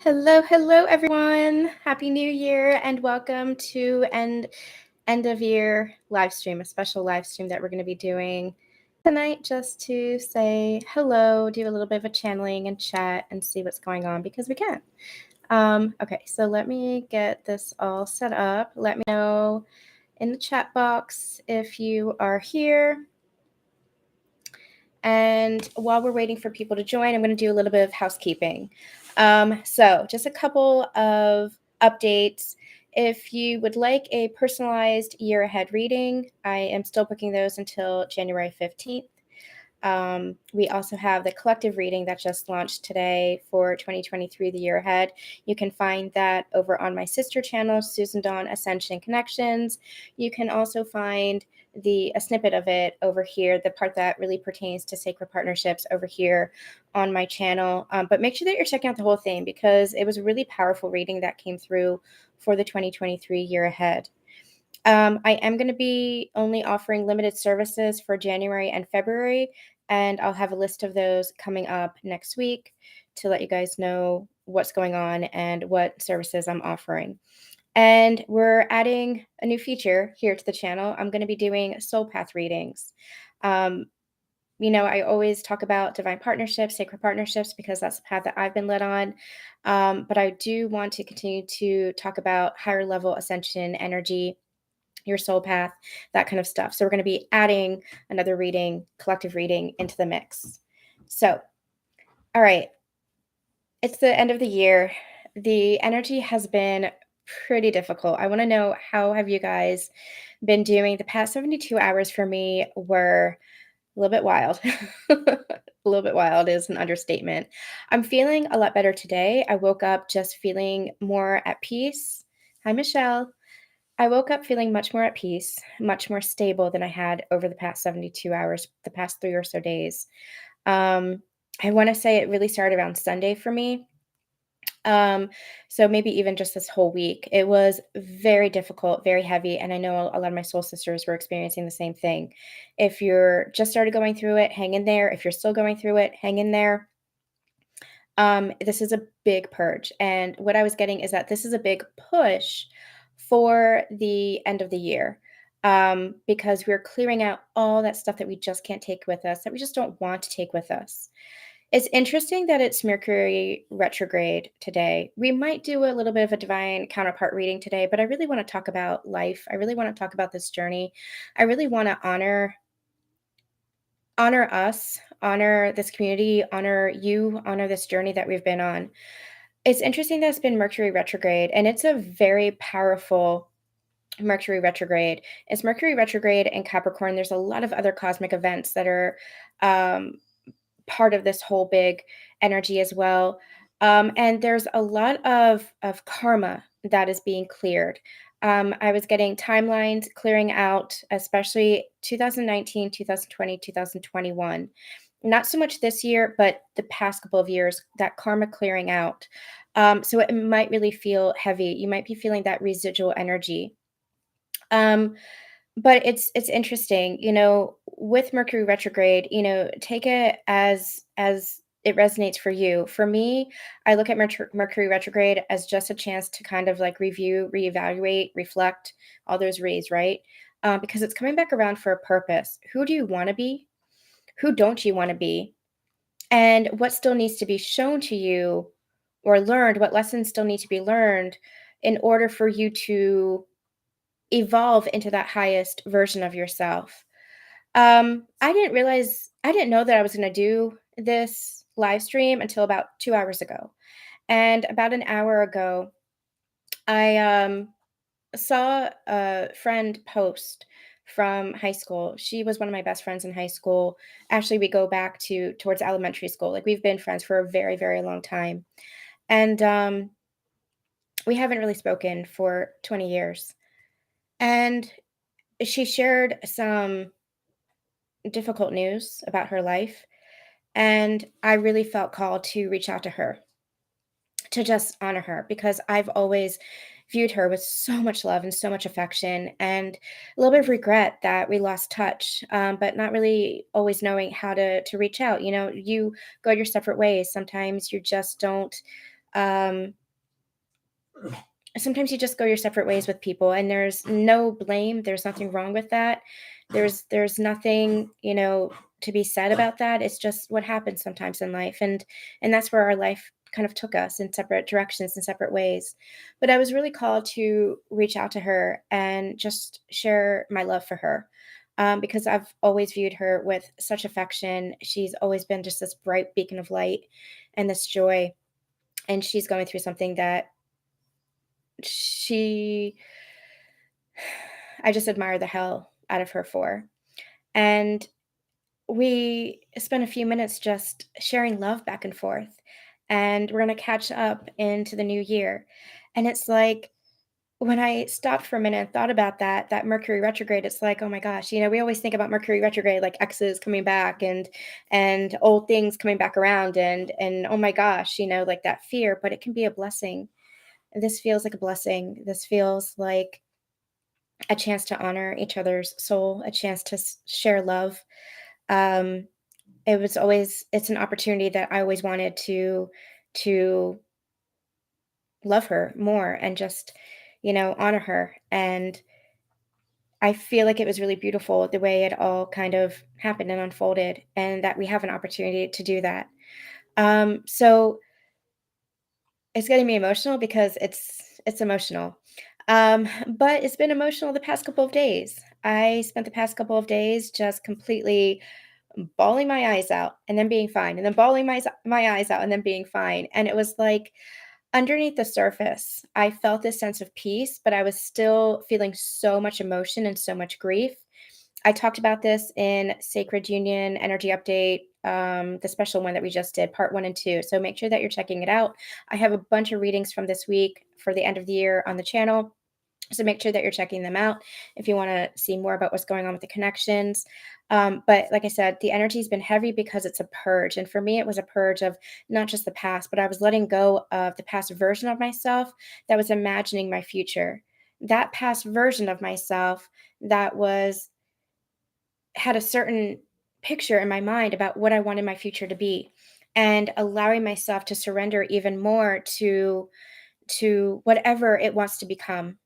Hello, hello, everyone. Happy New Year and welcome to end of year live stream, a special live stream that we're going to be doing tonight just to say hello, do a little bit of a channeling and chat and see what's going on because we can. Okay, so let me get this all set up. Let me know in the chat box if you are here. And while we're waiting for people to join, I'm going to do a little bit of housekeeping. So just a couple of updates. If you would like a personalized year ahead reading, I am still booking those until January 15th. We also have the collective reading that just launched today for 2023, the year ahead. You can find that over on my sister channel, Susan Dawn Ascension Connections. You can also find a snippet of it over here, the part that really pertains to sacred partnerships over here on my channel. But make sure that you're checking out the whole thing because it was a really powerful reading that came through for the 2023 year ahead. I am going to be only offering limited services for January and February, and I'll have a list of those coming up next week to let you guys know what's going on and what services I'm offering. And we're adding a new feature here to the channel. I'm going to be doing soul path readings. I always talk about divine partnerships, sacred partnerships, because that's the path that I've been led on. But I do want to continue to talk about higher level ascension energy, your soul path, that kind of stuff. So we're going to be adding another reading, collective reading into the mix. So, all right. It's the end of the year. The energy has been pretty difficult. I want to know, how have you guys been doing? The past 72 hours for me were a little bit wild. A little bit wild is an understatement. I'm feeling a lot better today. I woke up just feeling more at peace. Hi, Michelle. I woke up feeling much more at peace, much more stable than I had over the past 72 hours, the past 3 or so days. I want to say it really started around Sunday for me. So maybe even just this whole week. It was very difficult, very heavy, and I know a lot of my soul sisters were experiencing the same thing. If you're just started going through it, hang in there. If you're still going through it, hang in there. This is a big purge, and what I was getting is that this is a big push for the end of the year, because we're clearing out all that stuff that we just can't take with us, that we just don't want to take with us. It's interesting that it's Mercury retrograde today. We might do a little bit of a divine counterpart reading today, but I really want to talk about life. I really want to talk about this journey. I really want to honor us, honor this community, honor you, honor this journey that we've been on. It's interesting that it's been Mercury retrograde, and it's a very powerful Mercury retrograde. It's Mercury retrograde in Capricorn. There's a lot of other cosmic events that are um, part of this whole big energy as well. And there's a lot of karma that is being cleared. I was getting timelines clearing out, especially 2019, 2020, 2021. Not so much this year, but the past couple of years, that karma clearing out. So it might really feel heavy. You might be feeling that residual energy. Um, but it's interesting, with Mercury retrograde, take it as it resonates for you. For me, I look at Mercury retrograde as just a chance to kind of like review, reevaluate, reflect, all those re's, right? Because it's coming back around for a purpose. Who do you want to be? Who don't you want to be? And what still needs to be shown to you or learned? What lessons still need to be learned in order for you to evolve into that highest version of yourself? I didn't know that I was going to do this live stream until about 2 hours ago. And about an hour ago, I saw a friend post from high school. She was one of my best friends in high school. Actually, we go back to towards elementary school. Like, we've been friends for a very, very long time. And we haven't really spoken for 20 years. And she shared some difficult news about her life. And I really felt called to reach out to her, to just honor her, because I've always viewed her with so much love and so much affection, and a little bit of regret that we lost touch, but not really always knowing how to reach out. You go your separate ways. Sometimes you just don't Um, Sometimes you just go your separate ways with people, and there's no blame, there's nothing wrong with that. There's nothing, to be said about that. It's just what happens sometimes in life, and that's where our life kind of took us in separate directions, in separate ways. But I was really called to reach out to her and just share my love for her. Because I've always viewed her with such affection. She's always been just this bright beacon of light and this joy. And she's going through something that she I just admire the hell out of her for. And we spent a few minutes just sharing love back and forth. And we're going to catch up into the new year. And it's like, when I stopped for a minute and thought about that Mercury retrograde, it's like, oh my gosh, we always think about Mercury retrograde like exes coming back and old things coming back around and oh my gosh, like that fear, but it can be a blessing. This feels like a blessing. This feels like a chance to honor each other's soul, a chance to share love. Um, it's an opportunity that I always wanted to love her more and just, honor her. And I feel like it was really beautiful the way it all kind of happened and unfolded, and that we have an opportunity to do that. So it's getting me emotional because it's emotional. But it's been emotional the past couple of days. I spent the past couple of days just completely bawling my eyes out and then being fine, and then bawling my eyes out and then being fine. And it was like underneath the surface, I felt this sense of peace, but I was still feeling so much emotion and so much grief. I talked about this in Sacred Union Energy Update, the special one that we just did, part 1 and 2. So make sure that you're checking it out. I have a bunch of readings from this week for the end of the year on the channel. So make sure that you're checking them out if you want to see more about what's going on with the connections. But like I said, the energy's been heavy because it's a purge. And for me, it was a purge of not just the past, but I was letting go of the past version of myself that was imagining my future. That past version of myself that was had a certain picture in my mind about what I wanted my future to be, and allowing myself to surrender even more to whatever it wants to become.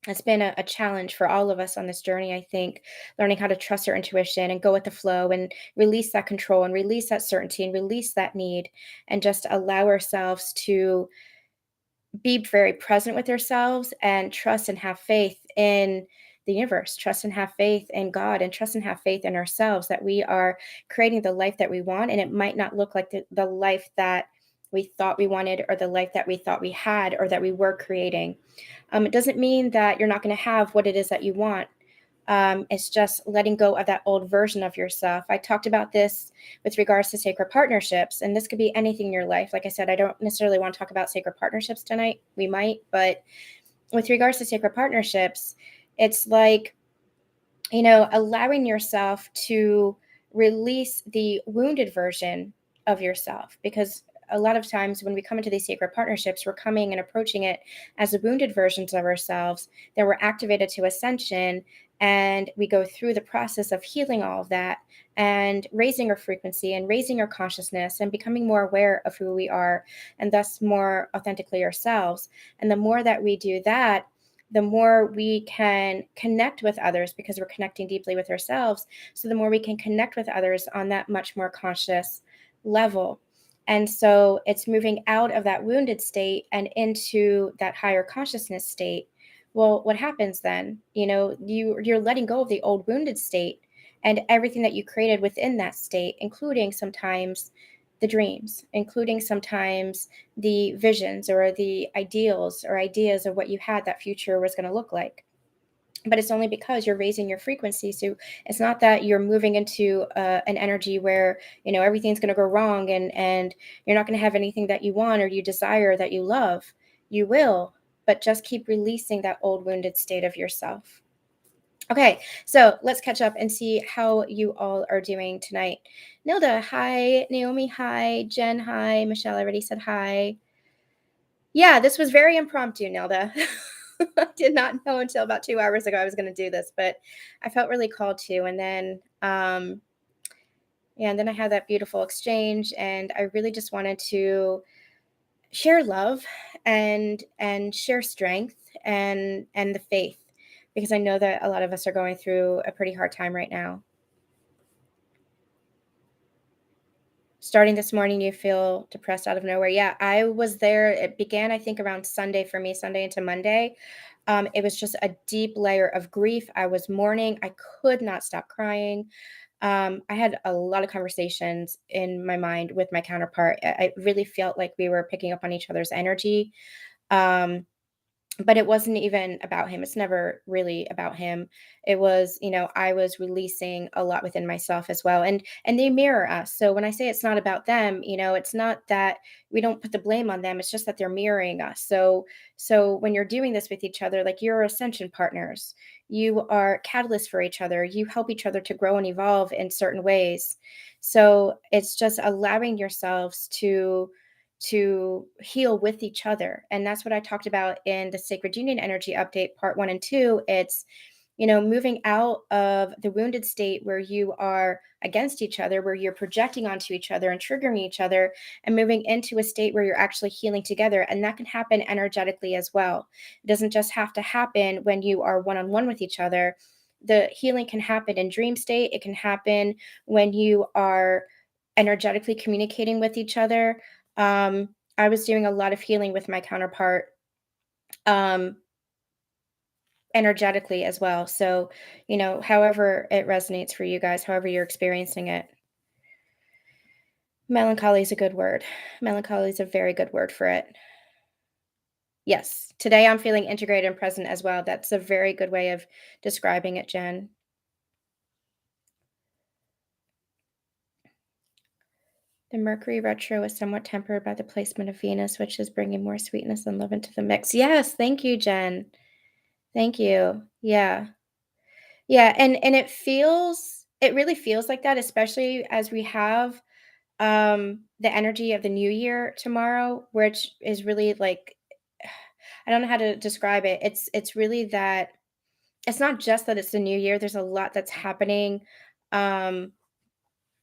It's been a challenge for all of us on this journey, I think, learning how to trust our intuition and go with the flow and release that control and release that certainty and release that need, and just allow ourselves to be very present with ourselves and trust and have faith in the universe, trust and have faith in God, and trust and have faith in ourselves that we are creating the life that we want. And it might not look like the life that we thought we wanted, or the life that we thought we had, or that we were creating. It doesn't mean that you're not going to have what it is that you want. It's just letting go of that old version of yourself. I talked about this with regards to sacred partnerships, and this could be anything in your life. Like I said, I don't necessarily want to talk about sacred partnerships tonight. We might, but with regards to sacred partnerships, it's like, allowing yourself to release the wounded version of yourself. Because a lot of times when we come into these sacred partnerships, we're coming and approaching it as the wounded versions of ourselves that were activated to ascension. And we go through the process of healing all of that and raising our frequency and raising our consciousness and becoming more aware of who we are, and thus more authentically ourselves. And the more that we do that, the more we can connect with others, because we're connecting deeply with ourselves. So the more we can connect with others on that much more conscious level. And so it's moving out of that wounded state and into that higher consciousness state. Well, what happens then? You're letting go of the old wounded state and everything that you created within that state, including sometimes the dreams, including sometimes the visions or the ideals or ideas of what you had that future was going to look like. But it's only because you're raising your frequency. So it's not that you're moving into an energy where everything's going to go wrong, and you're not going to have anything that you want or you desire that you love. You will, but just keep releasing that old wounded state of yourself. Okay, so let's catch up and see how you all are doing tonight. Nilda, hi. Naomi, hi. Jen, hi. Michelle already said hi. Yeah, this was very impromptu, Nilda. I did not know until about 2 hours ago I was going to do this, but I felt really called to. And then, yeah, and then I had that beautiful exchange, and I really just wanted to share love and share strength and the faith, because I know that a lot of us are going through a pretty hard time right now. Starting this morning, you feel depressed out of nowhere. Yeah, I was there. It began, I think, around Sunday for me, Sunday into Monday. It was just a deep layer of grief. I was mourning. I could not stop crying. I had a lot of conversations in my mind with my counterpart. I really felt like we were picking up on each other's energy. Um, but it wasn't even about him. It's never really about him. It was, I was releasing a lot within myself as well. And they mirror us. So when I say it's not about them, it's not that we don't put the blame on them. It's just that they're mirroring us. So when you're doing this with each other, like, you're ascension partners. You are catalysts for each other. You help each other to grow and evolve in certain ways. So it's just allowing yourselves to heal with each other. And that's what I talked about in the Sacred Union Energy Update, part 1 and 2. It's, moving out of the wounded state where you are against each other, where you're projecting onto each other and triggering each other, and moving into a state where you're actually healing together. And that can happen energetically as well. It doesn't just have to happen when you are one on one with each other. The healing can happen in dream state, it can happen when you are energetically communicating with each other. I was doing a lot of healing with my counterpart, um, energetically as well. So, however it resonates for you guys, however you're experiencing it. Melancholy is a good word. Melancholy is a very good word for it. Yes. Today I'm feeling integrated and present as well. That's a very good way of describing it, Jen. The Mercury retro is somewhat tempered by the placement of Venus, which is bringing more sweetness and love into the mix. Yes. Thank you, Jen. Thank you. Yeah. Yeah, and it really feels like that, especially as we have, the energy of the new year tomorrow, which is really like, I don't know how to describe it. It's really that it's not just that it's the new year, there's a lot that's happening, um,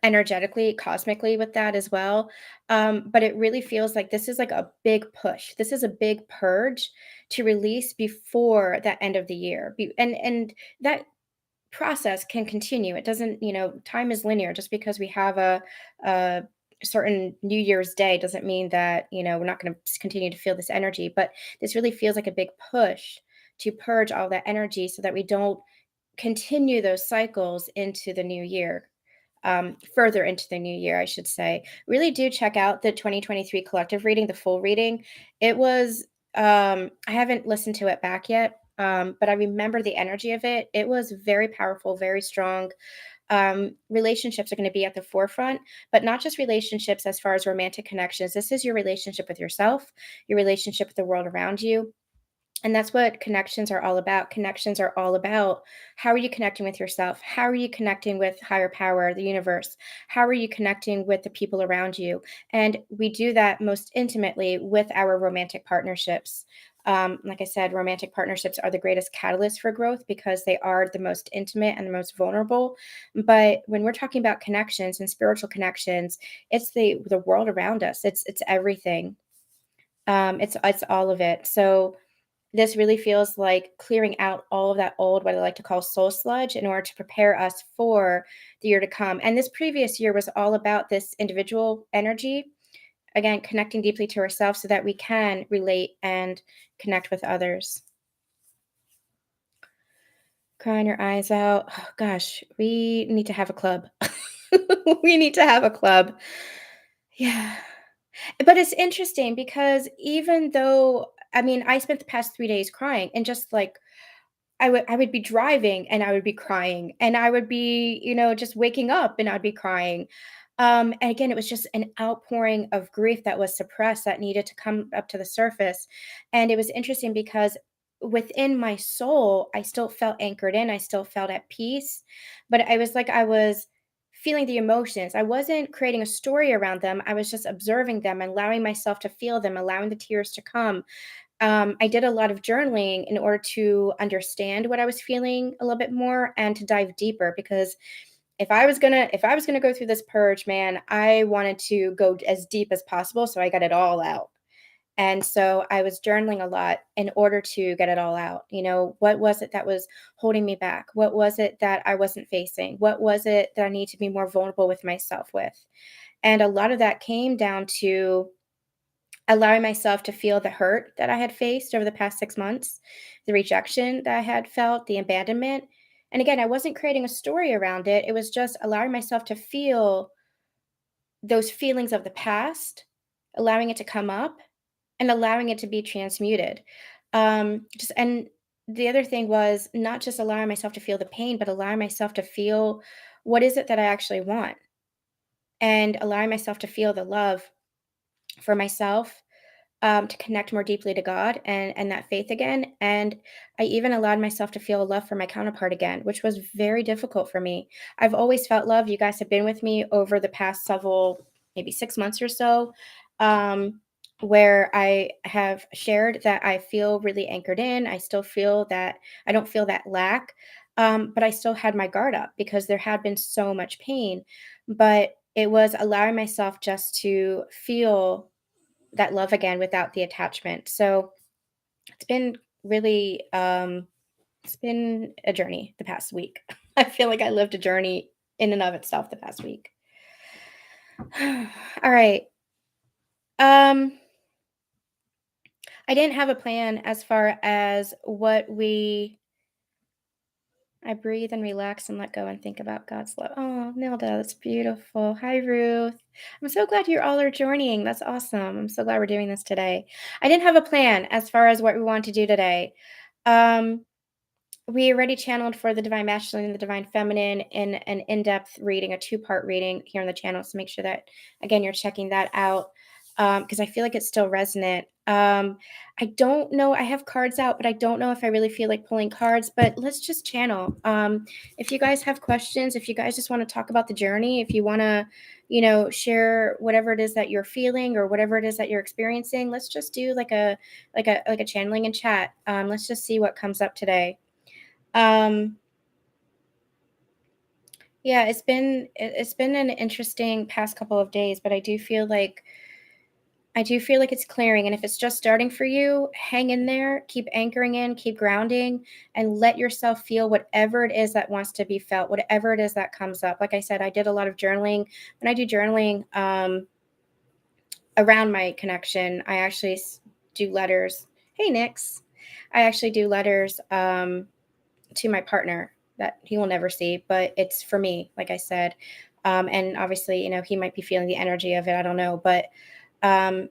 energetically, cosmically with that as well. But it really feels like this is like a big push. This is a big purge to release before that end of the year. And that process can continue. It doesn't, time is linear. Just because we have a certain New Year's Day doesn't mean that, we're not going to continue to feel this energy. But this really feels like a big push to purge all that energy so that we don't continue those cycles into the new year. Further into the new year, I should say. Really do check out the 2023 collective reading, the full reading. It was, I haven't listened to it back yet, but I remember the energy of it. It was very powerful, very strong. Relationships are going to be at the forefront, but not just relationships as far as romantic connections. This is your relationship with yourself, your relationship with the world around you. And that's what connections are all about. Connections are all about, how are you connecting with yourself? How are you connecting with higher power, the universe? How are you connecting with the people around you? And we do that most intimately with our romantic partnerships. Like I said, romantic partnerships are the greatest catalyst for growth because they are the most intimate and the most vulnerable. But when we're talking about connections and spiritual connections, it's the world around us. It's everything. It's all of it. So this really feels like clearing out all of that old, what I like to call soul sludge, in order to prepare us for the year to come. And this previous year was all about this individual energy, again, connecting deeply to ourselves so that we can relate and connect with others. Crying your eyes out. Oh, gosh, we need to have a club. We need to have a club. Yeah. But it's interesting because even though, I mean, I spent the past 3 days crying and just like, I would be driving and I would be crying, and I would be, just waking up and I'd be crying. And again, it was just an outpouring of grief that was suppressed that needed to come up to the surface. And it was interesting because within my soul, I still felt anchored in, I still felt at peace, but I was like, I was feeling the emotions. I wasn't creating a story around them. I was just observing them, allowing myself to feel them, allowing the tears to come. I did a lot of journaling in order to understand what I was feeling a little bit more and to dive deeper, because if I was gonna go through this purge, man, I wanted to go as deep as possible, so I got it all out. And so I was journaling a lot in order to get it all out. What was it that was holding me back? What was it that I wasn't facing? What was it that I need to be more vulnerable with myself with? And a lot of that came down to allowing myself to feel the hurt that I had faced over the past 6 months, the rejection that I had felt, the abandonment. And again, I wasn't creating a story around it. It was just allowing myself to feel those feelings of the past, allowing it to come up and allowing it to be transmuted. Just and the other thing was not just allowing myself to feel the pain, but allowing myself to feel what is it that I actually want, and allowing myself to feel the love for myself, to connect more deeply to God and that faith again. And I even allowed myself to feel love for my counterpart again, which was very difficult for me. I've always felt love. You guys have been with me over the past several, maybe 6 months or so, um, where I have shared that I feel really anchored in. I still feel that I don't feel that lack, but I still had my guard up because there had been so much pain. But it was allowing myself just to feel that love again without the attachment. So it's been really it's been a journey the past week. I feel like I lived a journey in and of itself the past week. All right. Um I didn't have a plan as far as what we I breathe and relax and let go and think about God's love. Oh, Nilda, that's beautiful. Hi, Ruth. I'm so glad you all are joining. That's awesome. I'm so glad we're doing this today. I didn't have a plan as far as what we want to do today. Um, we already channeled for the divine masculine and the divine feminine in an in-depth reading, a two-part reading here on the channel. So make sure that again you're checking that out, because I feel like it's still resonant. I don't know. I have cards out, but I don't know if I really feel like pulling cards. But let's just channel. If you guys have questions, if you guys just want to talk about the journey, if you want to, share whatever it is that you're feeling or whatever it is that you're experiencing, let's just do like a channeling and chat. Let's just see what comes up today. Um, yeah, it's been an interesting past couple of days, but I do feel like it's clearing. And if it's just starting for you, hang in there, keep anchoring in, keep grounding, and let yourself feel whatever it is that wants to be felt, whatever it is that comes up. Like I said, I did a lot of journaling. When I do journaling, around my connection, I actually do letters. Hey, Nix. I actually do letters. To my partner that he will never see, but it's for me, like I said. And obviously, he might be feeling the energy of it. I don't know. But, um,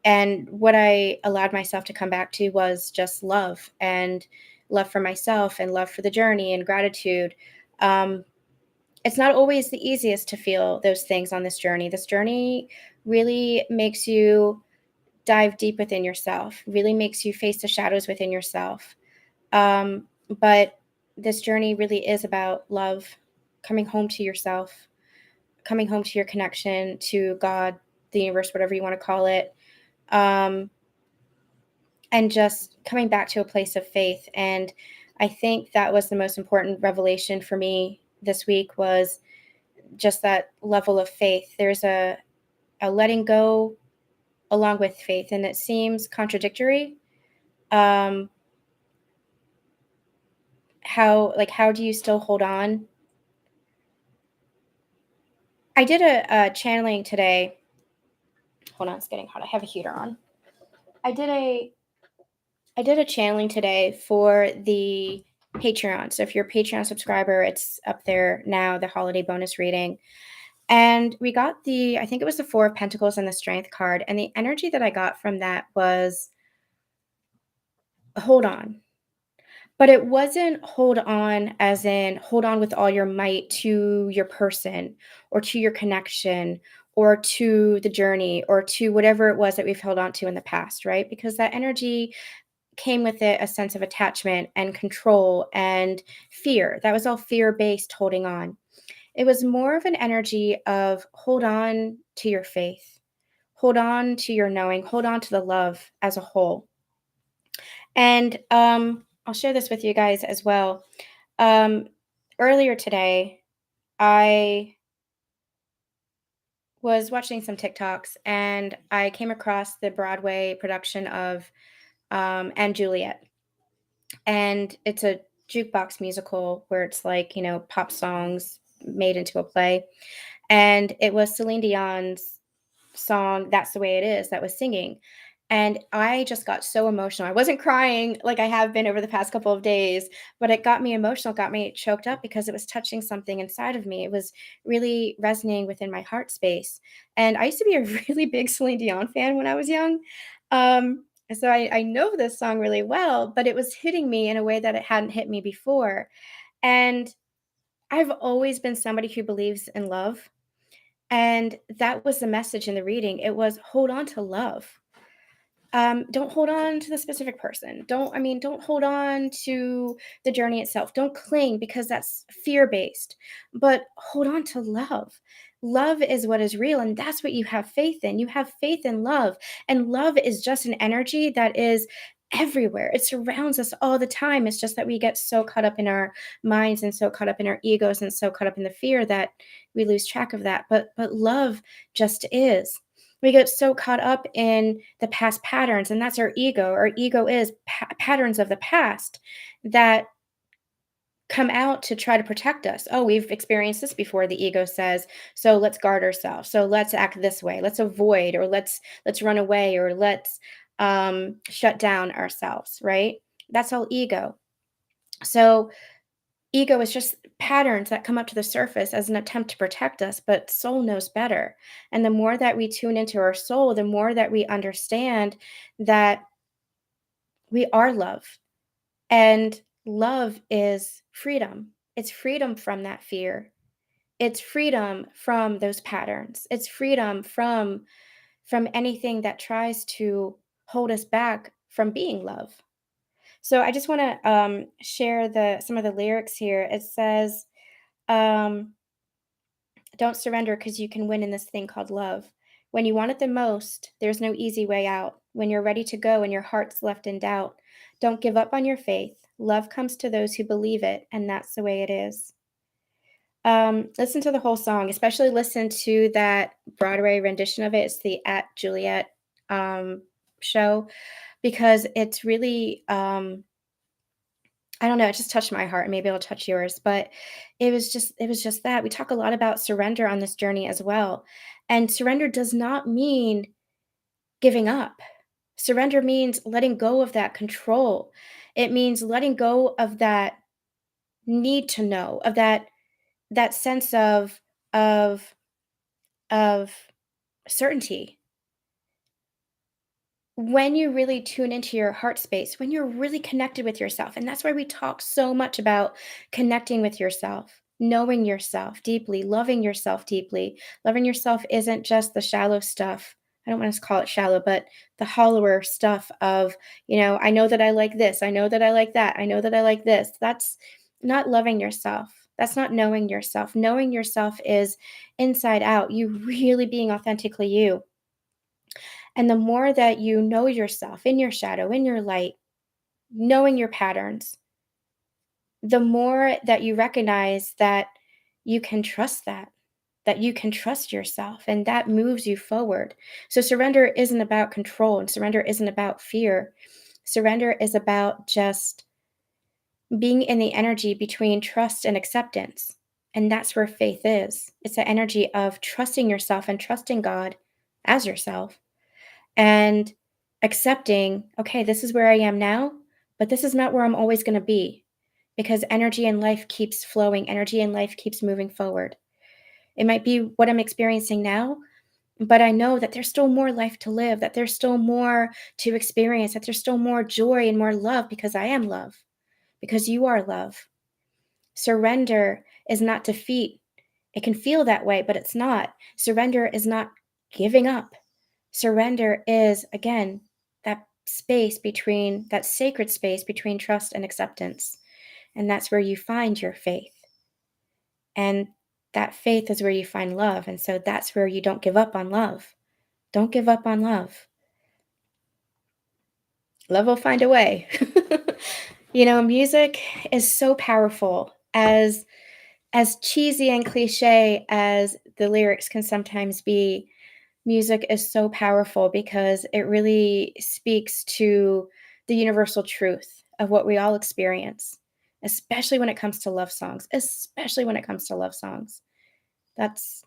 and what I allowed myself to come back to was just love and love for myself and love for the journey and gratitude. Um, it's not always the easiest to feel those things on this journey. This journey really makes you dive deep within yourself, really makes you face the shadows within yourself. But this journey really is about love, coming home to yourself, coming home to your connection to God, the universe, whatever you want to call it, um, and just coming back to a place of faith. And I think that was the most important revelation for me this week was just that level of faith. There's a letting go along with faith, and it seems contradictory. Um, how do you still hold on? I did a channeling today. Hold on, it's getting hot. I have a heater on. I did a I did a channeling today for the Patreon. So if you're a Patreon subscriber, it's up there now, the holiday bonus reading. And we got I think it was the Four of Pentacles and the Strength card. And the energy that I got from that was hold on. But it wasn't hold on as in hold on with all your might to your person or to your connection or to the journey or to whatever it was that we've held on to in the past, right? Because that energy came with it a sense of attachment and control and fear. That was all fear based holding on. It was more of an energy of hold on to your faith, hold on to your knowing, hold on to the love as a whole. And I'll share this with you guys as well. Um, Earlier today, I was watching some TikToks and I came across the Broadway production of and Juliet. And it's a jukebox musical where it's like, pop songs made into a play. And it was Celine Dion's song, "That's the Way It Is," that was singing. And I just got so emotional. I wasn't crying like I have been over the past couple of days, but it got me emotional, got me choked up because it was touching something inside of me. It was really resonating within my heart space. And I used to be a really big Celine Dion fan when I was young. So I know this song really well, but it was hitting me in a way that it hadn't hit me before. And I've always been somebody who believes in love. And that was the message in the reading. It was hold on to love. Don't hold on to the specific person. Don't hold on to the journey itself. Don't cling because that's fear based, but hold on to love. Love is what is real, and that's what you have faith in. You have faith in love, and love is just an energy that is everywhere. It surrounds us all the time. It's just that we get so caught up in our minds and so caught up in our egos and so caught up in the fear that we lose track of that. But love just is. We get so caught up in the past patterns, and that's our ego. Our ego is patterns of the past that come out to try to protect us. Oh, we've experienced this before, the ego says, so let's guard ourselves. So let's act this way. Let's avoid, or let's run away, or let's shut down ourselves, right? That's all ego. So ego is just patterns that come up to the surface as an attempt to protect us, but soul knows better. And the more that we tune into our soul, the more that we understand that we are love. And love is freedom. It's freedom from that fear. It's freedom from those patterns. It's freedom from anything that tries to hold us back from being love. So I just want to share the some of the lyrics here. It says, um, don't surrender because you can win in this thing called love. When you want it the most, there's no easy way out. When you're ready to go and your heart's left in doubt, don't give up on your faith. Love comes to those who believe it, and that's the way it is. Listen to the whole song, especially listen to that Broadway rendition of it. It's the At Juliet um, show because it's really I don't know, it just touched my heart, and maybe it'll touch yours, but it was just that. We talk a lot about surrender on this journey as well, and surrender does not mean giving up. Surrender means letting go of that control. It means letting go of that need to know, of that sense of of certainty. When you really tune into your heart space, when you're really connected with yourself, and that's why we talk so much about connecting with yourself, knowing yourself deeply, loving yourself deeply. Loving yourself isn't just the shallow stuff. I don't want to call it shallow, but the hollower stuff of, I know that I like this. I know that I like that. I know that I like this. That's not loving yourself. That's not knowing yourself. Knowing yourself is inside out, you really being authentically you. And the more that you know yourself in your shadow, in your light, knowing your patterns, the more that you recognize that you can trust that you can trust yourself, and that moves you forward. So surrender isn't about control, and surrender isn't about fear. Surrender is about just being in the energy between trust and acceptance. And that's where faith is. It's the energy of trusting yourself and trusting God as yourself and accepting, okay, this is where I am now, but this is not where I'm always going to be because energy in life keeps flowing, energy in life keeps moving forward. It might be what I'm experiencing now, but I know that there's still more life to live, that there's still more to experience, that there's still more joy and more love because I am love, because you are love. Surrender is not defeat. It can feel that way, but it's not. Surrender is not giving up. Surrender is, again, that space between, that sacred space between trust and acceptance. And that's where you find your faith. And that faith is where you find love. And so that's where you don't give up on love. Don't give up on love. Love will find a way. Music is so powerful as As cheesy and cliche as the lyrics can sometimes be, music is so powerful because it really speaks to the universal truth of what we all experience, especially when it comes to love songs, especially when it comes to love songs. That's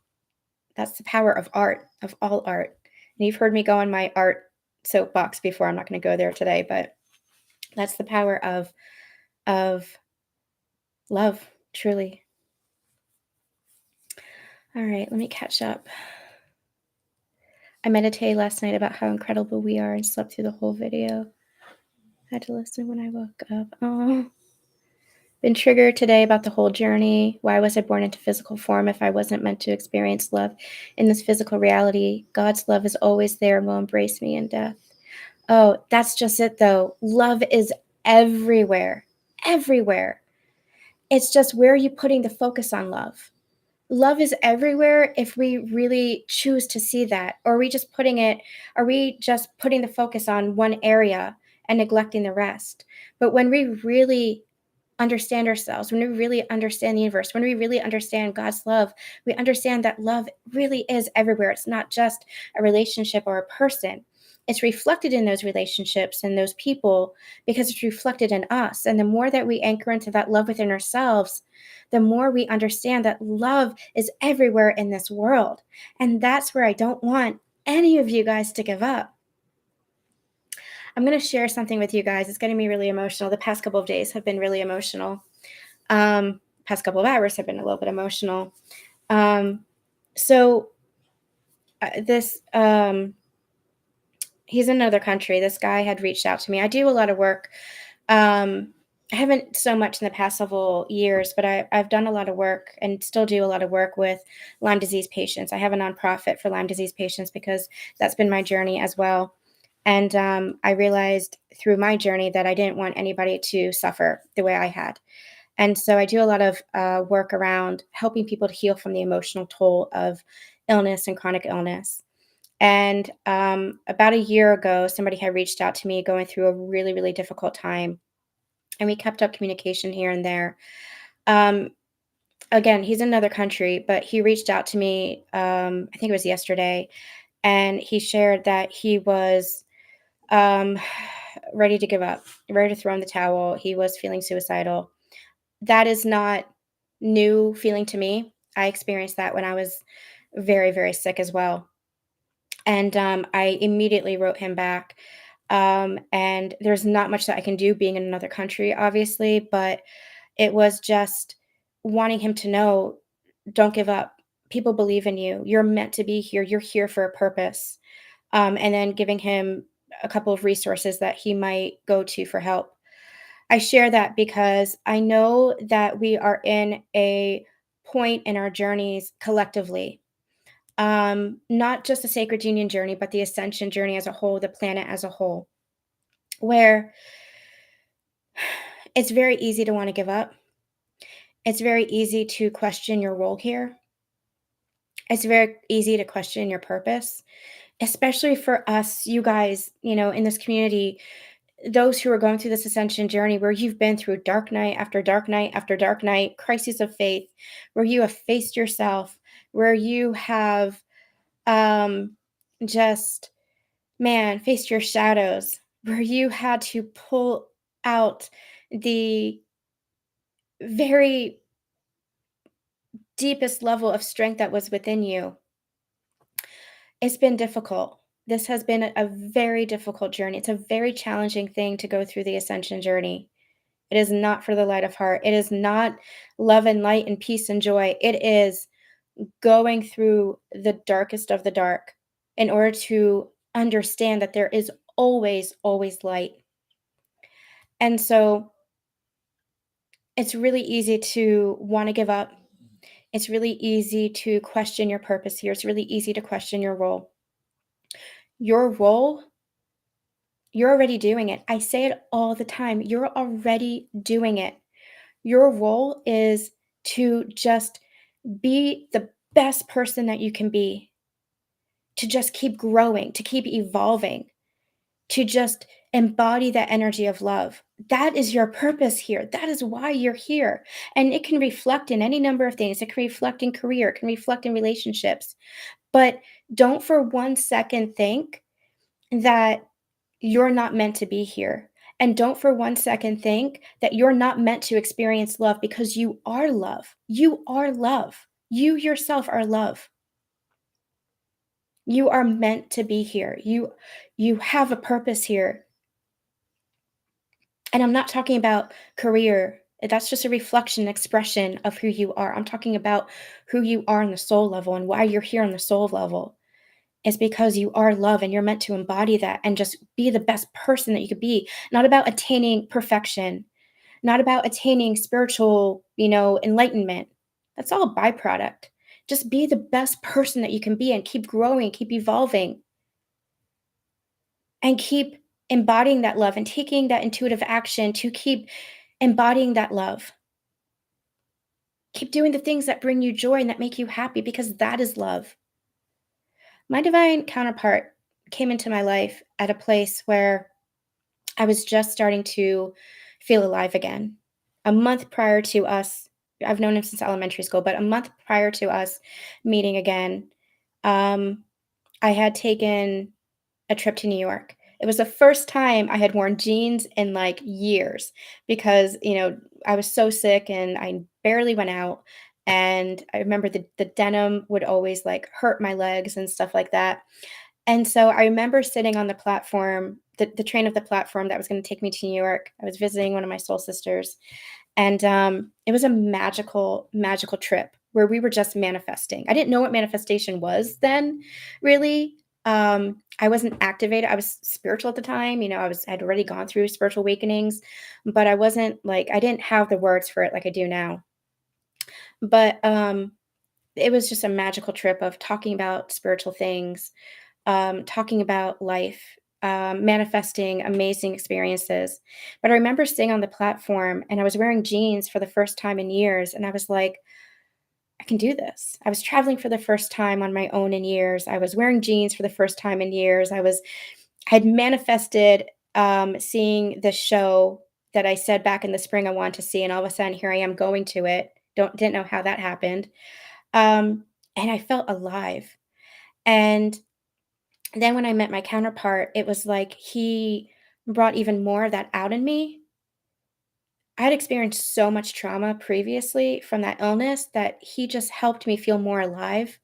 that's the power of art, of all art. And you've heard me go on my art soapbox before. I'm not going to go there today, but that's the power of love, truly. All right, let me catch up. I meditated last night about how incredible we are and slept through the whole video. Had to listen when I woke up. Oh, been triggered today about the whole journey. Why was I born into physical form if I wasn't meant to experience love in this physical reality? God's love is always there and will embrace me in death. Oh, that's just it though. Love is everywhere. Everywhere. It's just where are you putting the focus on love? Love is everywhere if we really choose to see that. Or are we just putting the focus on one area and neglecting the rest? But when we really understand ourselves, when we really understand the universe, when we really understand God's love, we understand that love really is everywhere. It's not just a relationship or a person. It's reflected in those relationships and those people because it's reflected in us. And the more that we anchor into that love within ourselves, the more we understand that love is everywhere in this world. And that's where I don't want any of you guys to give up. I'm going to share something with you guys. It's getting me really emotional. The past couple of days have been really emotional. Past couple of hours have been a little bit emotional. So this he's in another country. This guy had reached out to me. I do a lot of work. I haven't so much in the past several years, but I've done a lot of work and still do a lot of work with Lyme disease patients. I have a nonprofit for Lyme disease patients because that's been my journey as well. And I realized through my journey that I didn't want anybody to suffer the way I had. And so I do a lot of work around helping people to heal from the emotional toll of illness and chronic illness. And about a year ago, somebody had reached out to me going through a really, really difficult time. And we kept up communication here and there. Um, Again, he's in another country, but he reached out to me, I think it was yesterday, and he shared that he was um, ready to give up, ready to throw in the towel. He was feeling suicidal. That is not new feeling to me. I experienced that when I was very, very sick as well. And I immediately wrote him back. And there's not much that I can do being in another country, obviously, but it was just wanting him to know, don't give up. People believe in you. You're meant to be here. You're here for a purpose. And then giving him a couple of resources that he might go to for help. I share that because I know that we are in a point in our journeys collectively, not just the sacred union journey, but the ascension journey as a whole, the planet as a whole, where it's very easy to want to give up. It's very easy to question your role here. It's very easy to question your purpose, especially for us, you guys, in this community, those who are going through this ascension journey where you've been through dark night after dark night after dark night, crises of faith, where you have faced yourself, where you have um, just, man, faced your shadows, where you had to pull out the very deepest level of strength that was within you. It's been difficult. This has been a very difficult journey. It's a very challenging thing to go through the ascension journey. It is not for the light of heart. It is not love and light and peace and joy. It is going through the darkest of the dark in order to understand that there is always, always light. And so it's really easy to want to give up. It's really easy to question your purpose here. It's really easy to question your role. Your role, you're already doing it. I say it all the time. You're already doing it. Your role is to just be the best person that you can be, to just keep growing, to keep evolving, to just embody that energy of love. That is your purpose here. That is why you're here. And it can reflect in any number of things. It can reflect in career, it can reflect in relationships. But don't for one second think that you're not meant to be here. And don't for one second think that you're not meant to experience love, because you are love. You are love. You yourself are love. You are meant to be here. You have a purpose here. And I'm not talking about career. That's just a reflection, expression of who you are. I'm talking about who you are on the soul level, and why you're here on the soul level is because you are love, and you're meant to embody that and just be the best person that you could be. Not about attaining perfection, not about attaining spiritual, enlightenment. That's all a byproduct. Just be the best person that you can be and keep growing, keep evolving, and keep embodying that love and taking that intuitive action to keep embodying that love. Keep doing the things that bring you joy and that make you happy, because that is love. My divine counterpart came into my life at a place where I was just starting to feel alive again. A month prior to us, I've known him since elementary school, but a month prior to us meeting again, um, I had taken a trip to New York. It was the first time I had worn jeans in like years, because, I was so sick and I barely went out. And I remember the denim would always like hurt my legs and stuff like that. And so I remember sitting on the platform, the train of the platform that was going to take me to New York. I was visiting one of my soul sisters, and it was a magical, magical trip where we were just manifesting. I didn't know what manifestation was then, really. I wasn't activated. I was spiritual at the time. I'd already gone through spiritual awakenings, but I wasn't like, I didn't have the words for it like I do now. But it was just a magical trip of talking about spiritual things, talking about life, manifesting amazing experiences. But I remember sitting on the platform and I was wearing jeans for the first time in years. And I was like, I can do this. I was traveling for the first time on my own in years. I was wearing jeans for the first time in years. I had manifested seeing the show that I said back in the spring I wanted to see. And all of a sudden, here I am going to it. Didn't know how that happened. And I felt alive. And then when I met my counterpart, it was like he brought even more of that out in me. I had experienced so much trauma previously from that illness that he just helped me feel more alive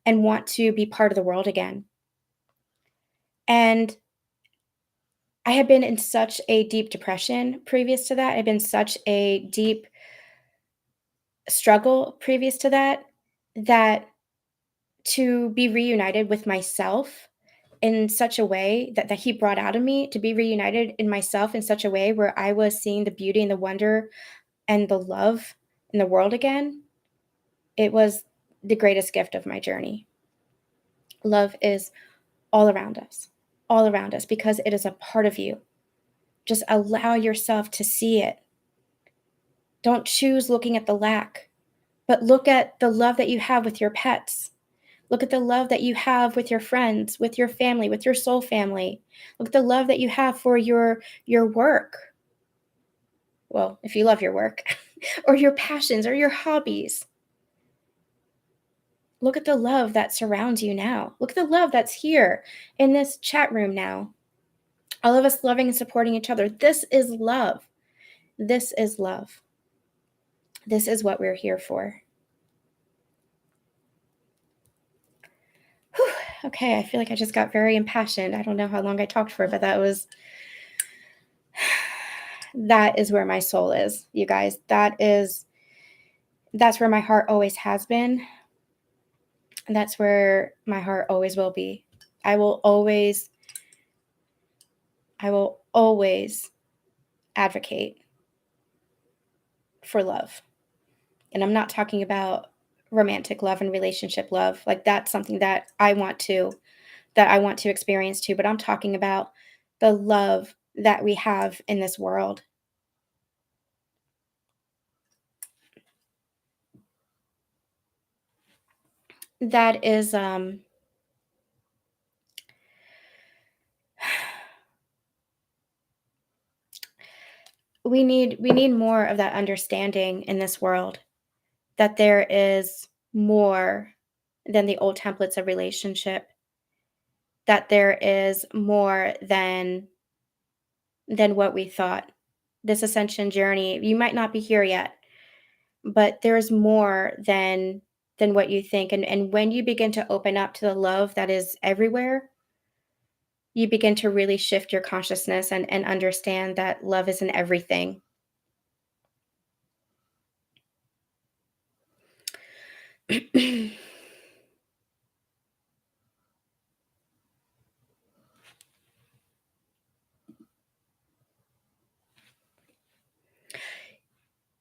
and want to be part of the world again. And I had been in such a deep depression previous to that. I'd been such a deep struggle previous to that, that to be reunited with myself in such a way that he brought out of me, to be reunited in myself in such a way where I was seeing the beauty and the wonder and the love in the world again, it was the greatest gift of my journey. Love is all around us, because it is a part of you. Just allow yourself to see it. Don't choose looking at the lack, but look at the love that you have with your pets. Look at the love that you have with your friends, with your family, with your soul family. Look at the love that you have for your work. Well, if you love your work, or your passions or your hobbies. Look at the love that surrounds you now. Look at the love that's here in this chat room now. All of us loving and supporting each other. This is love. This is love. This is what we're here for. Whew. Okay, I feel like I just got very impassioned. I don't know how long I talked for, but that is where my soul is, you guys. That's where my heart always has been. And that's where my heart always will be. I will always advocate for love. And I'm not talking about romantic love and relationship love. Like, that's something that I want to experience too, but I'm talking about the love that we have in this world. That is we need more of that understanding in this world, that there is more than the old templates of relationship, that there is more than what we thought. This ascension journey, you might not be here yet, but there's more than what you think. And when you begin to open up to the love that is everywhere, you begin to really shift your consciousness and understand that love is in everything.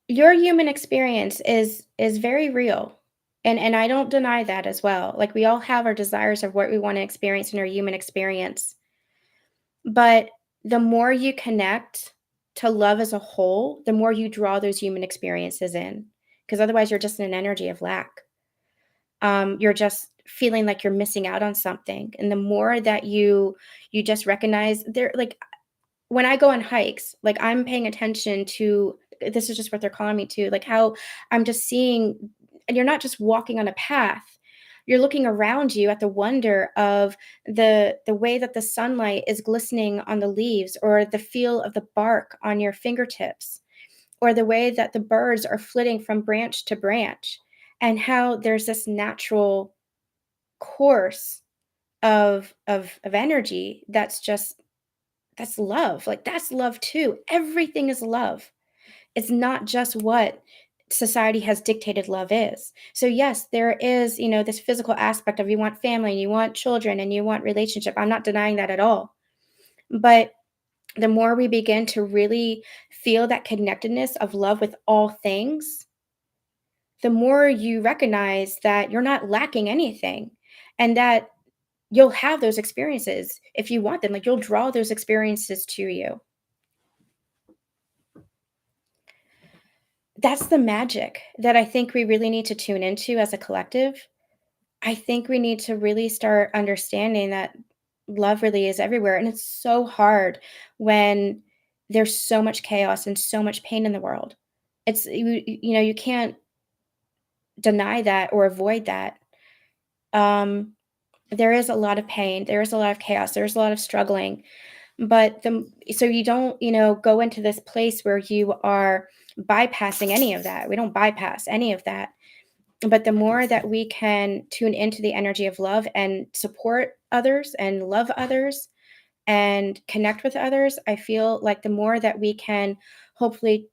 Your human experience is very real, and I don't deny that as well. Like, we all have our desires of what we wanna experience in our human experience, but the more you connect to love as a whole, the more you draw those human experiences in, because otherwise you're just in an energy of lack. You're just feeling like you're missing out on something, and the more that you just recognize there, like, when I go on hikes, like, I'm paying attention to, this is just what they're calling me to, like, how I'm just seeing, and you're not just walking on a path, you're looking around you at the wonder of the way that the sunlight is glistening on the leaves, or the feel of the bark on your fingertips, or the way that the birds are flitting from branch to branch, and how there's this natural course of energy that's just, that's love. Like, that's love too. Everything is love. It's not just what society has dictated love is. So yes, there is, this physical aspect of, you want family and you want children and you want relationship. I'm not denying that at all. But the more we begin to really feel that connectedness of love with all things, the more you recognize that you're not lacking anything, and that you'll have those experiences if you want them. Like, you'll draw those experiences to you. That's the magic that I think we really need to tune into as a collective. I think we need to really start understanding that love really is everywhere. And it's so hard when there's so much chaos and so much pain in the world. You can't deny that or avoid that. Um, there is a lot of pain, there is a lot of chaos, there's a lot of struggling. But so you don't, go into this place where you are bypassing any of that. We don't bypass any of that. But the more that we can tune into the energy of love and support others and love others and connect with others, I feel like the more that we can hopefully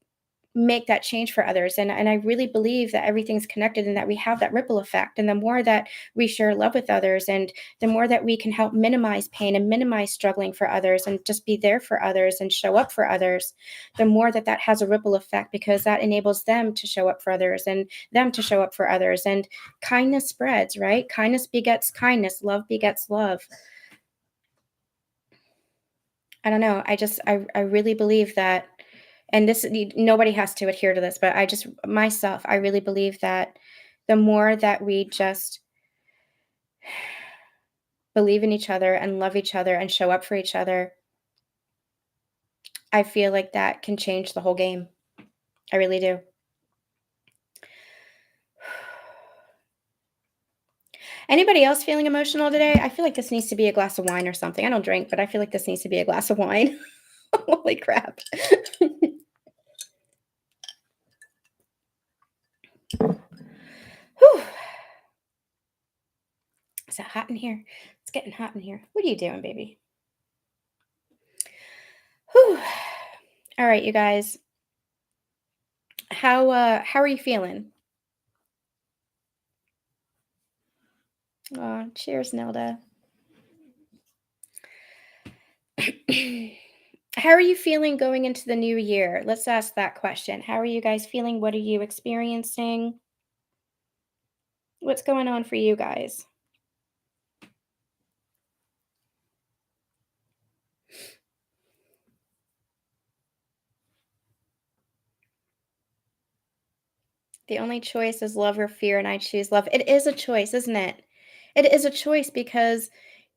make that change for others. And I really believe that everything's connected and that we have that ripple effect. And the more that we share love with others, and the more that we can help minimize pain and minimize struggling for others and just be there for others and show up for others, the more that that has a ripple effect, because that enables them to show up for others and them to show up for others, and kindness spreads, right? Kindness begets kindness, love begets love. I don't know. I really believe that, and nobody has to adhere to this, but I just, myself, I really believe that the more that we just believe in each other and love each other and show up for each other, I feel like that can change the whole game. I really do. Anybody else feeling emotional today? I feel like this needs to be a glass of wine or something. I don't drink, but I feel like this needs to be a glass of wine. Holy crap. Whew. Is it hot in here? It's getting hot in here. What are you doing, baby? Whew. All right, you guys. How are you feeling? Oh, cheers, Nelda. How are you feeling going into the new year? Let's ask that question. How are you guys feeling? What are you experiencing? What's going on for you guys? The only choice is love or fear, and I choose love. It is a choice, isn't it? It is a choice, because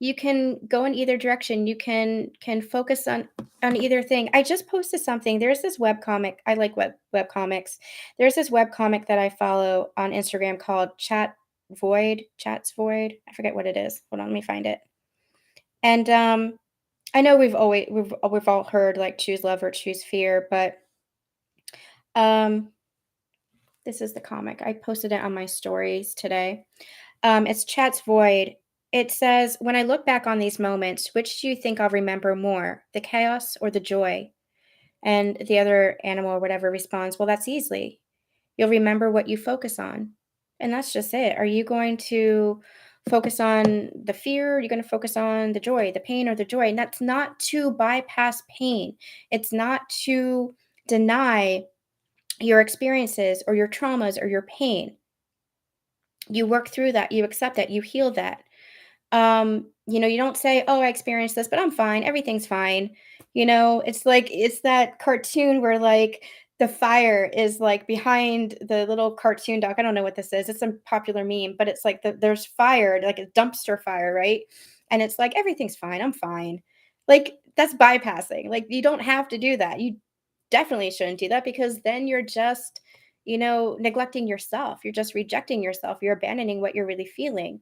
You can go in either direction. You can focus on either thing. I just posted something. There's this web comic. I like web comics. There's this web comic that I follow on Instagram called Chats Void. I forget what it is. Hold on, let me find it. And I know we've all heard like choose love or choose fear, but um this is the comic. I posted it on my stories today. It's Chat's Void. It says, "When I look back on these moments, which do you think I'll remember more, the chaos or the joy?" And the other animal or whatever responds, "Well, that's easily. You'll remember what you focus on." And that's just it. Are you going to focus on the fear? Are you going to focus on the joy, the pain, or the joy? And that's not to bypass pain. It's not to deny your experiences or your traumas or your pain. You work through that, you accept that, you heal that. You don't say, "Oh, I experienced this, but I'm fine. Everything's fine." It's like it's that cartoon where like the fire is like behind the little cartoon dog. I don't know what this is. It's a popular meme, but it's like there's fire, like a dumpster fire, right? And it's like everything's fine. I'm fine. Like that's bypassing. Like you don't have to do that. You definitely shouldn't do that because then you're just, neglecting yourself. You're just rejecting yourself. You're abandoning what you're really feeling,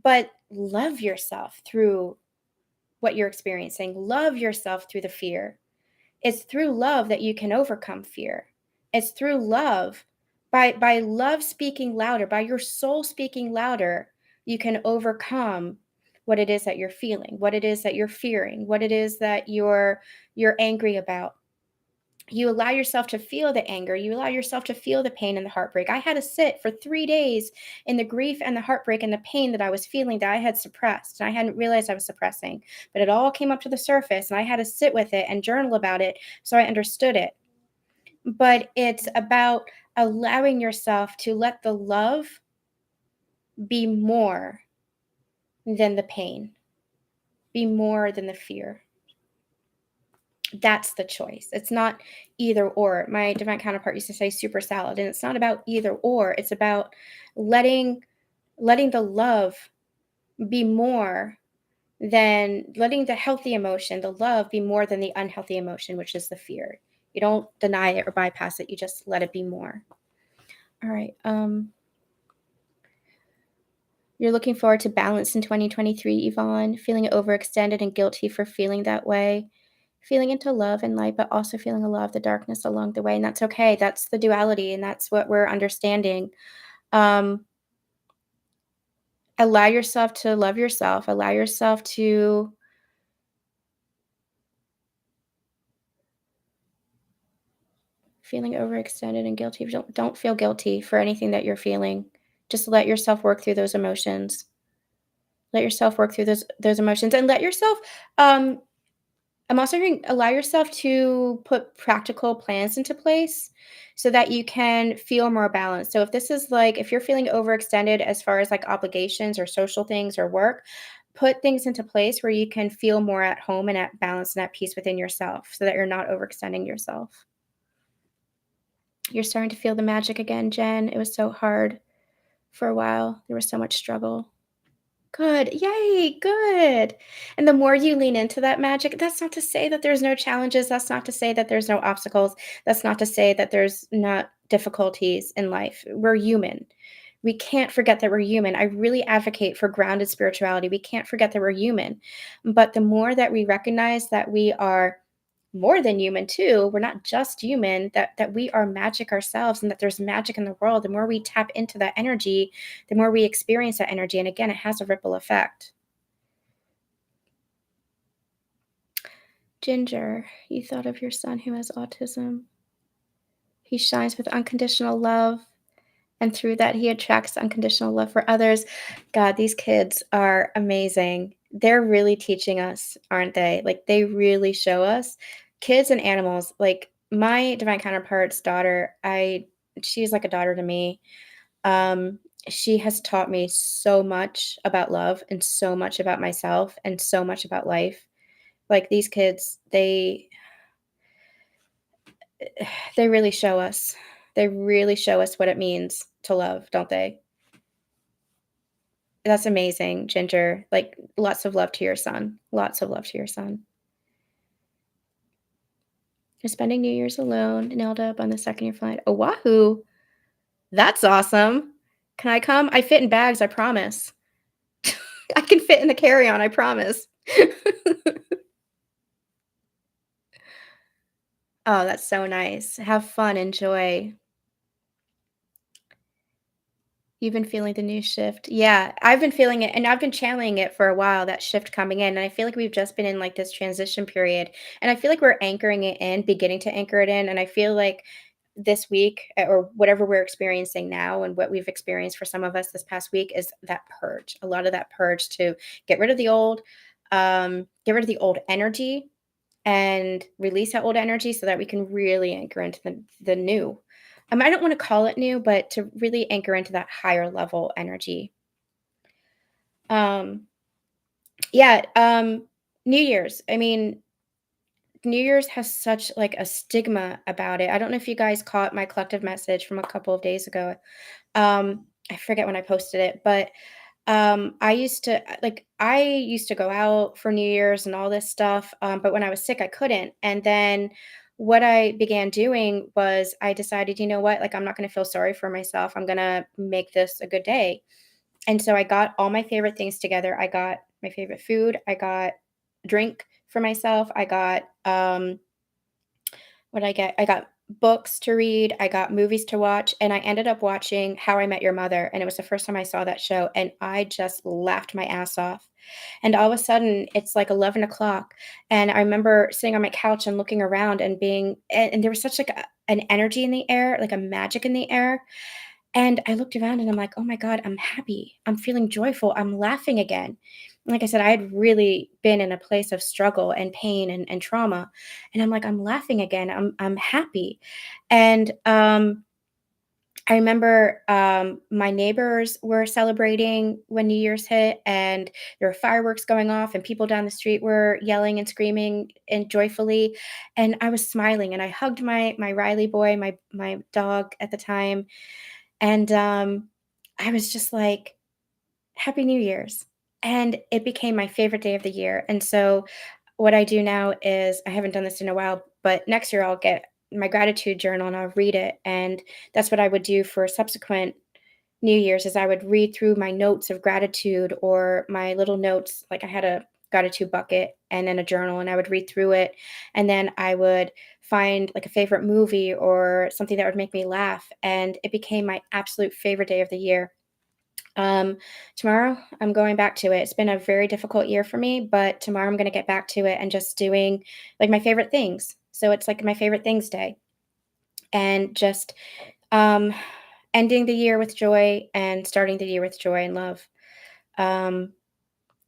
but love yourself through what you're experiencing. Love yourself through the fear. It's through love that you can overcome fear. It's through love. By love speaking louder, by your soul speaking louder, you can overcome what it is that you're feeling, what it is that you're fearing, what it is that you're angry about. You allow yourself to feel the anger. You allow yourself to feel the pain and the heartbreak. I had to sit for 3 days in the grief and the heartbreak and the pain that I was feeling that I had suppressed. And I hadn't realized I was suppressing, but it all came up to the surface and I had to sit with it and journal about it so I understood it. But it's about allowing yourself to let the love be more than the pain, be more than the fear. That's the choice. It's not either or. My divine counterpart used to say super salad, and it's not about either or. It's about letting the love be more than letting the healthy emotion, the love be more than the unhealthy emotion, which is the fear. You don't deny it or bypass it. You just let it be more. All right. You're looking forward to balance in 2023, Yvonne, feeling overextended and guilty for feeling that way, feeling into love and light, but also feeling a lot of the darkness along the way. And that's okay. That's the duality, and that's what we're understanding. Um, Allow yourself to love yourself. Allow yourself to feeling overextended and guilty. Don't feel guilty for anything that you're feeling. Just let yourself work through those emotions. Let yourself work through those emotions, and let yourself um I'm also hearing allow yourself to put practical plans into place so that you can feel more balanced. So if this is like if you're feeling overextended as far as like obligations or social things or work, put things into place where you can feel more at home and at balance and at peace within yourself so that you're not overextending yourself. You're starting to feel the magic again, Jen. It was so hard for a while. There was so much struggle. Good. Yay, good. And the more you lean into that magic, that's not to say that there's no challenges. That's not to say that there's no obstacles. That's not to say that there's not difficulties in life. We're human. We can't forget that we're human. I really advocate for grounded spirituality. We can't forget that we're human. But the more that we recognize that we are more than human too, we're not just human, that we are magic ourselves and that there's magic in the world, the more we tap into that energy, the more we experience that energy. And again, it has a ripple effect. Ginger, you thought of your son who has autism. He shines with unconditional love, and through that, he attracts unconditional love for others. God, these kids are amazing. They're really teaching us, aren't they? Like, they really show us kids and animals. Like, my divine counterpart's daughter, she's like a daughter to me. Um, she has taught me so much about love and so much about myself and so much about life. Like, these kids, they really show us. They really show us what it means to love, don't they? That's amazing, Ginger. Like, lots of love to your son. Lots of love to your son. You're spending New Year's alone, nailed up on the second year flight. Oahu. That's awesome. Can I come? I fit in bags, I promise. I can fit in the carry-on, I promise. Oh, that's so nice. Have fun, enjoy. You've been feeling the new shift. Yeah, I've been feeling it, and I've been channeling it for a while, that shift coming in, and I feel like we've just been in, like, this transition period, and I feel like we're anchoring it in, beginning to anchor it in, and I feel like this week, or whatever we're experiencing now and what we've experienced for some of us this past week is that purge. A lot of that purge to get rid of the old energy and release that old energy so that we can really anchor into the new. I don't want to call it new, but to really anchor into that higher level energy. Um, yeah, New Year's. I mean, New Year's has such like a stigma about it. I don't know if you guys caught my collective message from a couple of days ago. I forget when I posted it, but I used to go out for New Year's and all this stuff, but when I was sick, I couldn't. And then what I began doing was I decided, you know what, like I'm not going to feel sorry for myself. I'm going to make this a good day. And so I got all my favorite things together. I got my favorite food. I got drink for myself. I got what I get? I got books to read, I got movies to watch, and I ended up watching How I Met Your Mother, and it was the first time I saw that show, and I just laughed my ass off. And all of a sudden, it's like 11 o'clock, and I remember sitting on my couch and looking around and and there was such like an energy in the air, like a magic in the air. And I looked around and I'm like, "Oh my god, I'm happy. I'm feeling joyful. I'm laughing again." Like I said, I had really been in a place of struggle and pain and trauma. And I'm like, "I'm laughing again. I'm happy." And I remember my neighbors were celebrating when New Year's hit, and there were fireworks going off, and people down the street were yelling and screaming and joyfully. And I was smiling, and I hugged my Riley boy, my dog at the time, and, I was just like, "Happy New Year's." And it became my favorite day of the year, and so what I do now is I haven't done this in a while, but next year I'll get my gratitude journal and I'll read it, and that's what I would do for subsequent New Year's is I would read through my notes of gratitude or my little notes, like I had a gratitude bucket and then a journal, and I would read through it, and then I would find like a favorite movie or something that would make me laugh, and it became my absolute favorite day of the year. Um, Tomorrow I'm going back to it. It's been a very difficult year for me, but tomorrow I'm going to get back to it and just doing like my favorite things. So it's like my favorite things day, and just um ending the year with joy and starting the year with joy and love. Um,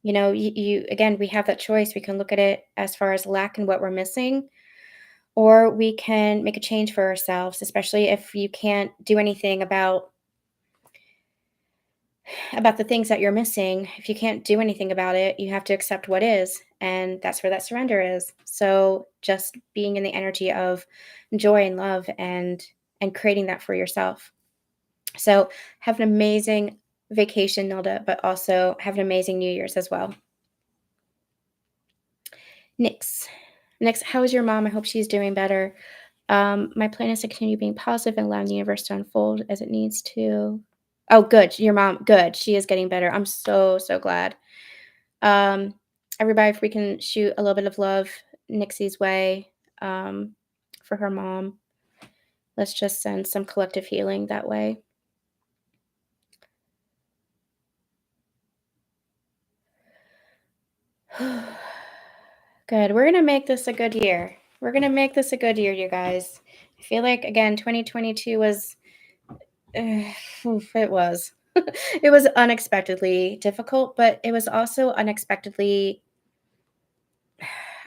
you again, we have that choice. We can look at it as far as lack and what we're missing, or we can make a change for ourselves, especially if you can't do anything about the things that you're missing. If you can't do anything about it, you have to accept what is, and that's where that surrender is. So just being in the energy of joy and love and creating that for yourself. So have an amazing vacation, Nilda, but also have an amazing New Year's as well. Nix. Next, how is your mom? I hope she's doing better. My plan is to continue being positive and allowing the universe to unfold as it needs to. Oh, good. Your mom, good. She is getting better. I'm so, so glad. Um, Everybody, if we can shoot a little bit of love Nixie's way um, for her mom, let's just send some collective healing that way. Good. We're gonna make this a good year. We're gonna make this a good year, you guys. I feel like again, 2022 was, it was, it was unexpectedly difficult, but it was also unexpectedly.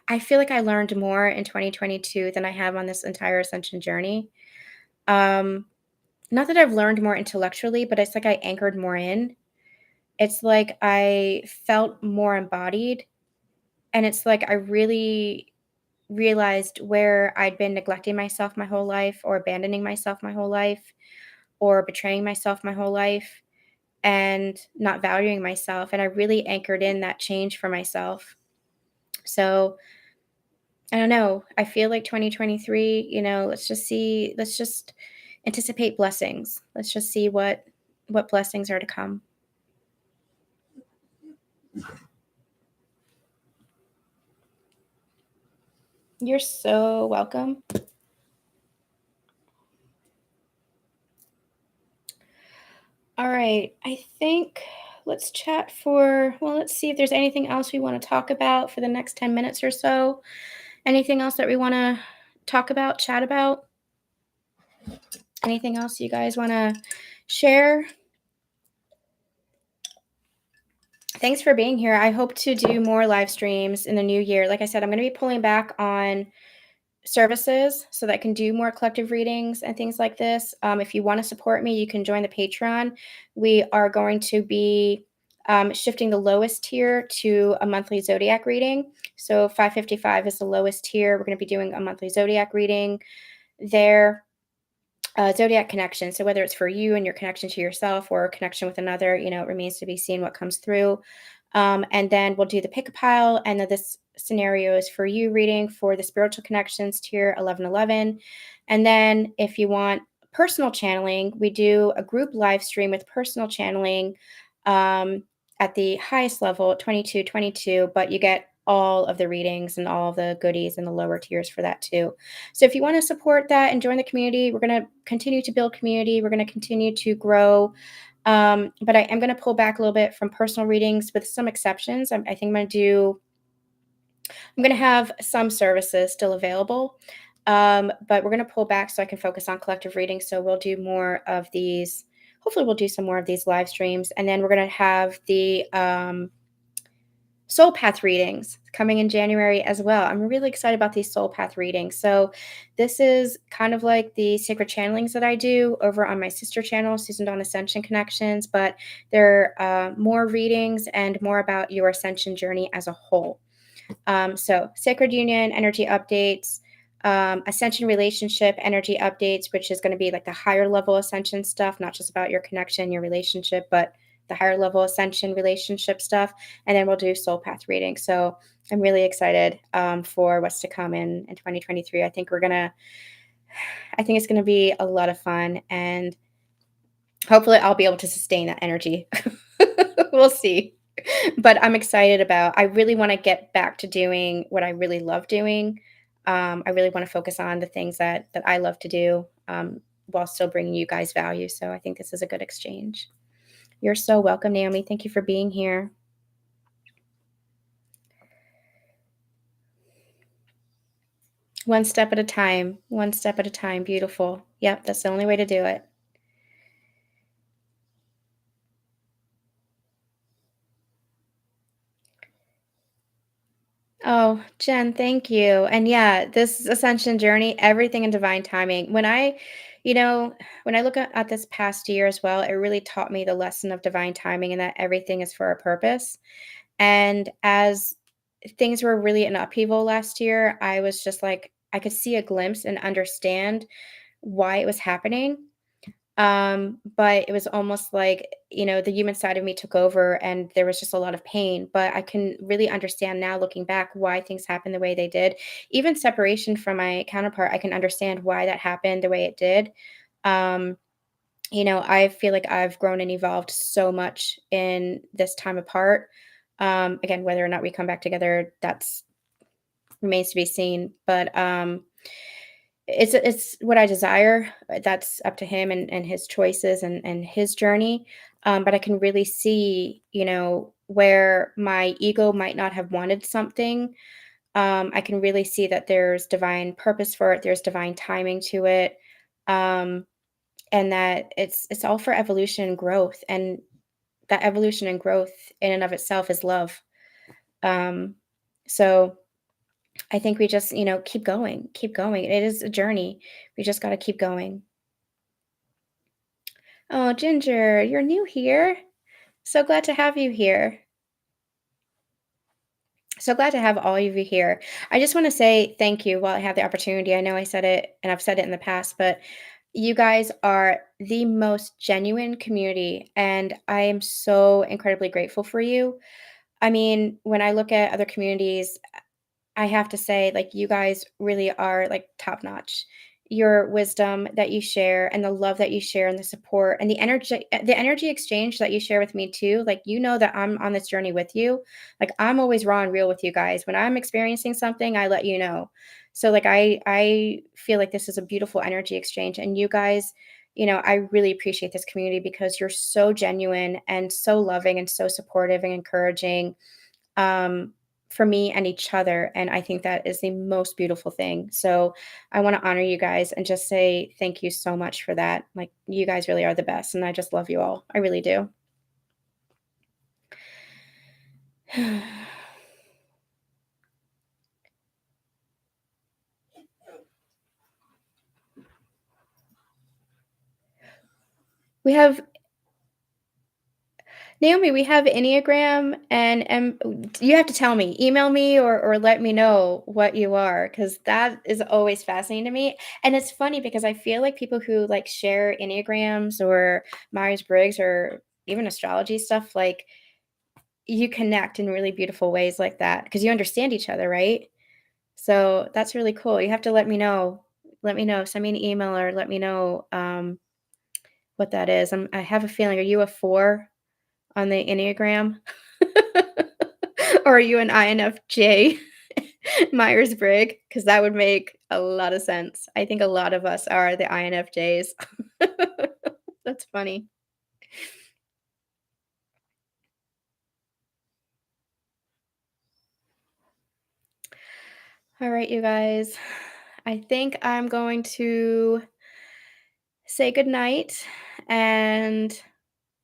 I feel like I learned more in 2022 than I have on this entire ascension journey. Um, Not that I've learned more intellectually, but it's like I anchored more in. It's like I felt more embodied, and it's like I really realized where I'd been neglecting myself my whole life or abandoning myself my whole life or betraying myself my whole life. and not valuing myself. And I really anchored in that change for myself. So I don't know. I feel like 2023, let's just anticipate blessings. Let's just see what blessings are to come. You're so welcome. All right. I think let's chat let's see if there's anything else we want to talk about for the next 10 minutes or so. Anything else that we want to talk about, chat about? Anything else you guys want to share? Thanks for being here. I hope to do more live streams in the new year. Like I said, I'm going to be pulling back on services so that I can do more collective readings and things like this. If you want to support me, you can join the Patreon. We are going to be shifting the lowest tier to a monthly zodiac reading. So 555 is the lowest tier. We're going to be doing a monthly zodiac reading there. Zodiac connection. So whether it's for you and your connection to yourself or a connection with another, it remains to be seen what comes through. And then we'll do the pick a pile. And then this scenario is for you reading for the spiritual connections tier 1111. And then if you want personal channeling, we do a group live stream with personal channeling um, at the highest level, 2222, but you get all of the readings and all the goodies in the lower tiers for that too. So if you want to support that and join the community, we're going to continue to build community. We're going to continue to grow. But I am going to pull back a little bit from personal readings with some exceptions. I think I'm going to have some services still available, but we're going to pull back so I can focus on collective readings. So we'll do more of these. Hopefully, we'll do some more of these live streams, and then we're going to have the soul path readings coming in January as well. I'm really excited about these soul path readings. So this is kind of like the sacred channelings that I do over on my sister channel, Susan Dawn Ascension Connections, but they're more readings and more about your ascension journey as a whole. So sacred union energy updates, ascension relationship energy updates, which is going to be like the higher level ascension stuff, not just about your connection, your relationship, but the higher level ascension relationship stuff. And then we'll do soul path reading. So I'm really excited for what's to come in 2023. I think it's going to be a lot of fun, and hopefully I'll be able to sustain that energy. We'll see. But I'm excited I really want to get back to doing what I really love doing. I really want to focus on the things that I love to do while still bringing you guys value. So I think this is a good exchange. You're so welcome, Naomi. Thank you for being here. One step at a time. One step at a time. Beautiful. Yep, that's the only way to do it. Oh, Jen, thank you. And yeah, this ascension journey, everything in divine timing. You know, when I look at this past year as well, it really taught me the lesson of divine timing and that everything is for a purpose. And as things were really in upheaval last year, I was just like, I could see a glimpse and understand why it was happening. But it was almost like, the human side of me took over and there was just a lot of pain. But I can really understand now, looking back, why things happened the way they did. Even separation from my counterpart, I can understand why that happened the way it did. Um, I feel like I've grown and evolved so much in this time apart. Again, whether or not we come back together, that's remains to be seen. But it's what I desire. That's up to him and his choices and his journey. But I can really see, where my ego might not have wanted something. I can really see that there's divine purpose for it. There's divine timing to it. And that it's all for evolution and growth. And that evolution and growth in and of itself is love. Um, so I think we just, keep going, keep going. It is a journey. We just got to keep going. Oh, Ginger, you're new here. So glad to have you here. So glad to have all of you here. I just want to say thank you while I have the opportunity. I know I said it and I've said it in the past, but You guys are the most genuine community, and I am so incredibly grateful for you. I mean, when I look at other communities, I have to say, like, you guys really are, like, top notch. Your wisdom that you share and the love that you share and the support and the energy exchange that you share with me too, like, you know that I'm on this journey with you. Like, I'm always raw and real with you guys. When I'm experiencing something, I let you know. So, like, I feel like this is a beautiful energy exchange, and you guys, I really appreciate this community because you're so genuine and so loving and so supportive and encouraging um, for me and each other. And I think that is the most beautiful thing. So I want to honor you guys and just say thank you so much for that. Like, you guys really are the best. And I just love you all. I really do. We have Naomi, we have Enneagram and you have to tell me, email me or let me know what you are because that is always fascinating to me. And it's funny because I feel like people who like share Enneagrams or Myers-Briggs or even astrology stuff, like you connect in really beautiful ways like that because you understand each other, right? So that's really cool. You have to let me know. Let me know. Send me an email or let me know what that is. I have a feeling. Are you a 4 on the Enneagram? Or are you an INFJ Myers Briggs? Because that would make a lot of sense. I think a lot of us are the INFJs. That's funny. All right, you guys. I think I'm going to say good night and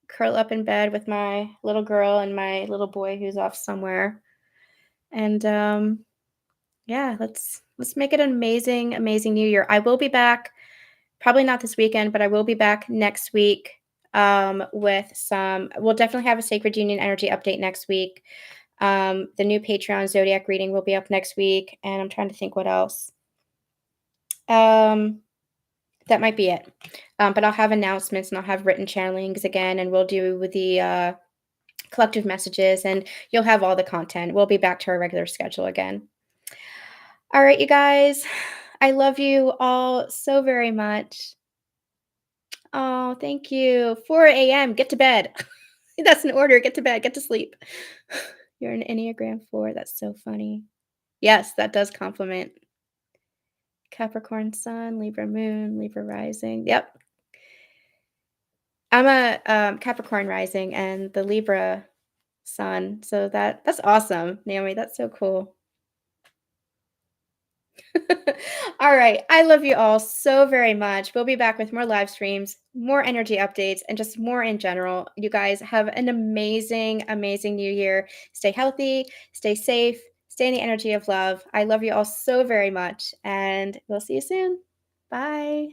curl up in bed with my little girl and my little boy who's off somewhere. And yeah, let's make it an amazing, amazing new year. I will be back, probably not this weekend, but I will be back next week with we'll definitely have a Sacred Union Energy update next week. The new Patreon Zodiac reading will be up next week, and I'm trying to think what else. Um, that might be it. But I'll have announcements and I'll have written channelings again, and we'll do the collective messages, and you'll have all the content. We'll be back to our regular schedule again. All right, you guys. I love you all so very much. Oh, thank you. 4 a.m. Get to bed. That's an order. Get to bed. Get to sleep. You're an Enneagram 4. That's so funny. Yes, that does compliment. Capricorn Sun, Libra Moon, Libra Rising. Yep. I'm a Capricorn Rising and the Libra Sun. So that's awesome, Naomi. That's so cool. All right. I love you all so very much. We'll be back with more live streams, more energy updates, and just more in general. You guys have an amazing, amazing new year. Stay healthy, stay safe, stay in the energy of love. I love you all so very much, and we'll see you soon. Bye.